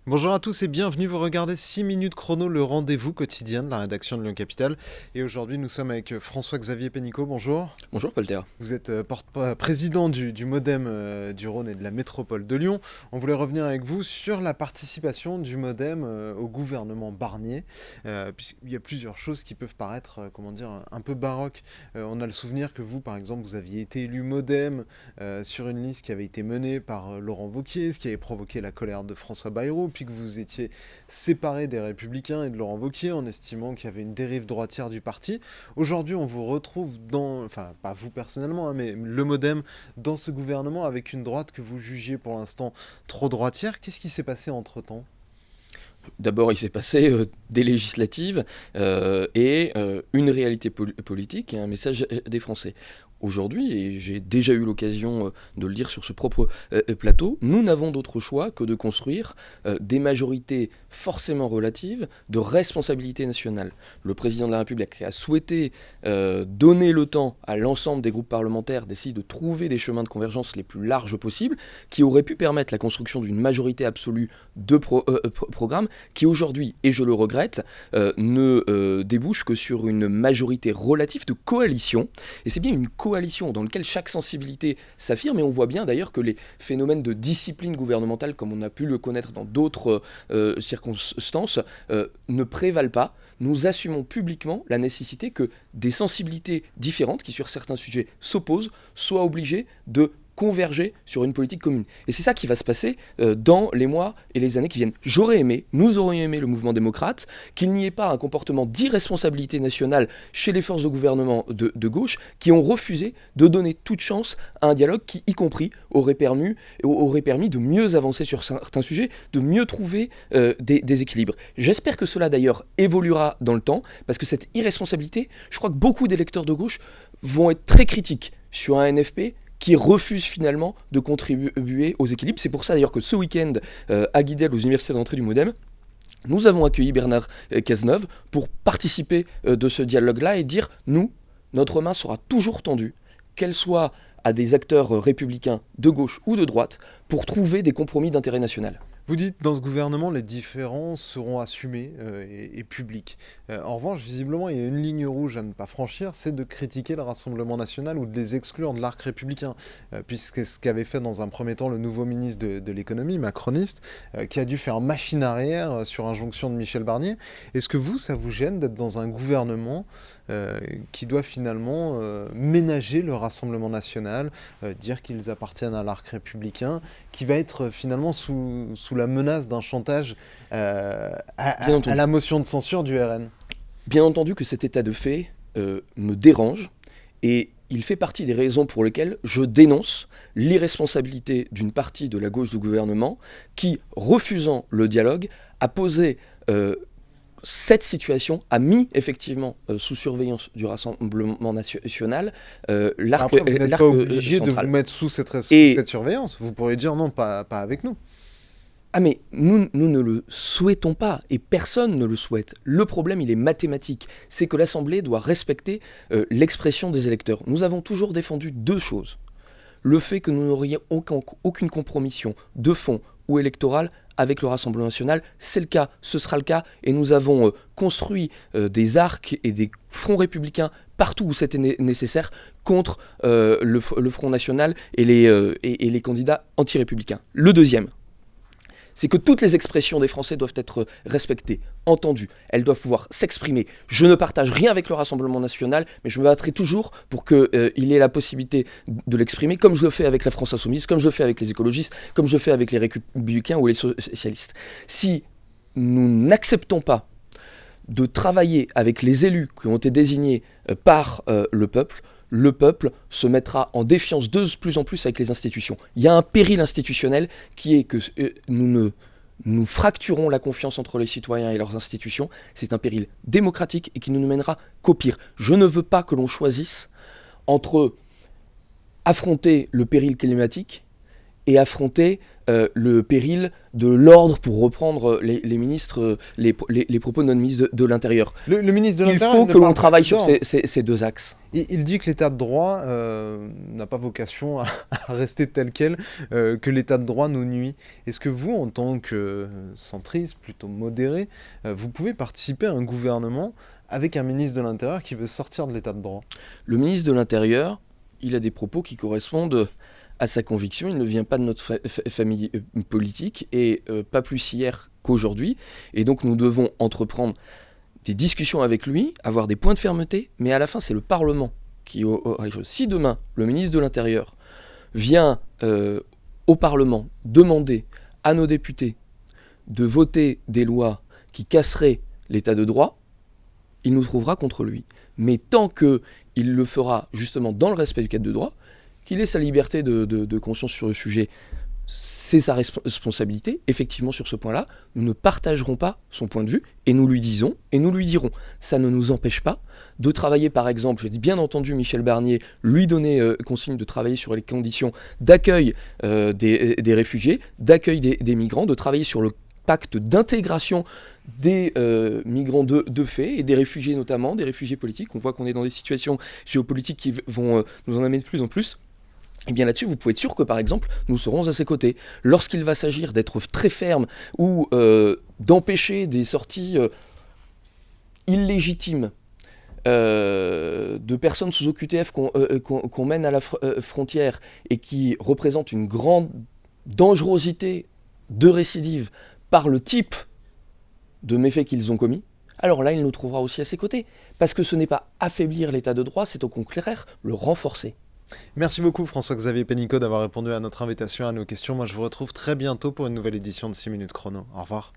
Bonjour à tous et bienvenue, vous regardez 6 minutes chrono, le rendez-vous quotidien de la rédaction de Lyon Capital. Et aujourd'hui nous sommes avec François-Xavier Pénicaud, bonjour. Bonjour Polter. Vous êtes président du MoDem du Rhône et de la métropole de Lyon. On voulait revenir avec vous sur la participation du MoDem au gouvernement Barnier, puisqu'il y a plusieurs choses qui peuvent paraître, un peu baroques. On a le souvenir que vous, par exemple, vous aviez été élu MoDem sur une liste qui avait été menée par Laurent Wauquiez, ce qui avait provoqué la colère de François Bayrou, puis que vous étiez séparé des Républicains et de Laurent Wauquiez en estimant qu'il y avait une dérive droitière du parti. Aujourd'hui, on vous retrouve enfin, pas vous personnellement, mais le MoDem dans ce gouvernement avec une droite que vous jugiez pour l'instant trop droitière. Qu'est-ce qui s'est passé entre-temps ? D'abord, il s'est passé des législatives et une réalité politique et un message des Français. Aujourd'hui, et j'ai déjà eu l'occasion de le dire sur ce propre plateau, nous n'avons d'autre choix que de construire des majorités forcément relatives de responsabilité nationale. Le président de la République a souhaité donner le temps à l'ensemble des groupes parlementaires d'essayer de trouver des chemins de convergence les plus larges possibles, qui auraient pu permettre la construction d'une majorité absolue de programmes, qui aujourd'hui, et je le regrette, ne débouche que sur une majorité relative de coalition. Et c'est bien une coalition dans laquelle chaque sensibilité s'affirme, et on voit bien d'ailleurs que les phénomènes de discipline gouvernementale, comme on a pu le connaître dans d'autres circonstances, ne prévalent pas. Nous assumons publiquement la nécessité que des sensibilités différentes, qui sur certains sujets s'opposent, soient obligées de converger sur une politique commune. Et c'est ça qui va se passer dans les mois et les années qui viennent. J'aurais aimé, nous aurions aimé le mouvement démocrate, qu'il n'y ait pas un comportement d'irresponsabilité nationale chez les forces de gouvernement de gauche qui ont refusé de donner toute chance à un dialogue qui, y compris, aurait permis de mieux avancer sur certains sujets, de mieux trouver des équilibres. J'espère que cela d'ailleurs évoluera dans le temps, parce que cette irresponsabilité, je crois que beaucoup d'électeurs de gauche vont être très critiques sur un NFP qui refuse finalement de contribuer aux équilibres. C'est pour ça d'ailleurs que ce week-end, à Guidel, aux universités d'entrée du MoDem, nous avons accueilli Bernard Cazeneuve pour participer de ce dialogue-là et dire, nous, notre main sera toujours tendue, qu'elle soit à des acteurs républicains de gauche ou de droite, pour trouver des compromis d'intérêt national. Vous dites, dans ce gouvernement, les différences seront assumées et publiques. En revanche, visiblement, il y a une ligne rouge à ne pas franchir, c'est de critiquer le Rassemblement national ou de les exclure de l'arc républicain, puisque c'est ce qu'avait fait dans un premier temps le nouveau ministre de l'économie, macroniste, qui a dû faire machine arrière sur injonction de Michel Barnier. Est-ce que vous, ça vous gêne d'être dans un gouvernement qui doit finalement ménager le Rassemblement national, dire qu'ils appartiennent à l'arc républicain, qui va être finalement sous la menace d'un chantage à la motion de censure du RN? Bien entendu que cet état de fait me dérange, et il fait partie des raisons pour lesquelles je dénonce l'irresponsabilité d'une partie de la gauche du gouvernement qui, refusant le dialogue, a posé cette situation, a mis effectivement sous surveillance du Rassemblement national l'arc Après, vous n'êtes pas obligé de central. vous mettre sous cette surveillance. Vous pourriez dire non, pas avec nous. Ah mais nous ne le souhaitons pas, et personne ne le souhaite. Le problème, il est mathématique. C'est que l'Assemblée doit respecter l'expression des électeurs. Nous avons toujours défendu deux choses. Le fait que nous n'aurions aucune compromission de fond ou électorale avec le Rassemblement national, c'est le cas, ce sera le cas, et nous avons construit des arcs et des fronts républicains partout où c'était nécessaire contre le Front national et les candidats anti-républicains. Le deuxième, c'est que toutes les expressions des Français doivent être respectées, entendues. Elles doivent pouvoir s'exprimer. Je ne partage rien avec le Rassemblement national, mais je me battrai toujours pour qu'il ait la possibilité de l'exprimer, comme je le fais avec la France insoumise, comme je le fais avec les écologistes, comme je le fais avec les républicains ou les socialistes. Si nous n'acceptons pas de travailler avec les élus qui ont été désignés par le peuple se mettra en défiance de plus en plus avec les institutions. Il y a un péril institutionnel qui est que nous fracturons la confiance entre les citoyens et leurs institutions. C'est un péril démocratique et qui ne nous mènera qu'au pire. Je ne veux pas que l'on choisisse entre affronter le péril climatique et affronter le péril de l'ordre, pour reprendre les ministres, les propos de notre ministre de l'Intérieur. Le ministre de Il l'Intérieur, faut que l'on travaille sur ces deux axes. Il dit que l'état de droit n'a pas vocation à rester tel quel, que l'état de droit nous nuit. Est-ce que vous, en tant que centriste, plutôt modéré, vous pouvez participer à un gouvernement avec un ministre de l'Intérieur qui veut sortir de l'état de droit? Le ministre de l'Intérieur, il a des propos qui correspondent à sa conviction. Il ne vient pas de notre famille politique, et pas plus hier qu'aujourd'hui. Et donc nous devons entreprendre des discussions avec lui, avoir des points de fermeté, mais à la fin c'est le Parlement qui aura les choses. Si demain le ministre de l'Intérieur vient au Parlement demander à nos députés de voter des lois qui casseraient l'état de droit, il nous trouvera contre lui. Mais tant qu'il le fera justement dans le respect du cadre de droit, qu'il ait sa liberté de conscience sur le sujet, c'est sa responsabilité. Effectivement, sur ce point-là, nous ne partagerons pas son point de vue, et nous lui disons, et nous lui dirons. Ça ne nous empêche pas de travailler, par exemple, j'ai bien entendu Michel Barnier lui donner consigne de travailler sur les conditions d'accueil des réfugiés, d'accueil des migrants, de travailler sur le pacte d'intégration des migrants de fait, et des réfugiés notamment, des réfugiés politiques. On voit qu'on est dans des situations géopolitiques qui vont nous en amener de plus en plus. Et bien là-dessus, vous pouvez être sûr que, par exemple, nous serons à ses côtés. Lorsqu'il va s'agir d'être très ferme ou d'empêcher des sorties illégitimes de personnes sous OQTF qu'on mène à la frontière, et qui représentent une grande dangerosité de récidive par le type de méfaits qu'ils ont commis, alors là, il nous trouvera aussi à ses côtés. Parce que ce n'est pas affaiblir l'état de droit, c'est au contraire le renforcer. Merci beaucoup François-Xavier Pénicaud d'avoir répondu à notre invitation, à nos questions. Moi je vous retrouve très bientôt pour une nouvelle édition de 6 minutes chrono. Au revoir.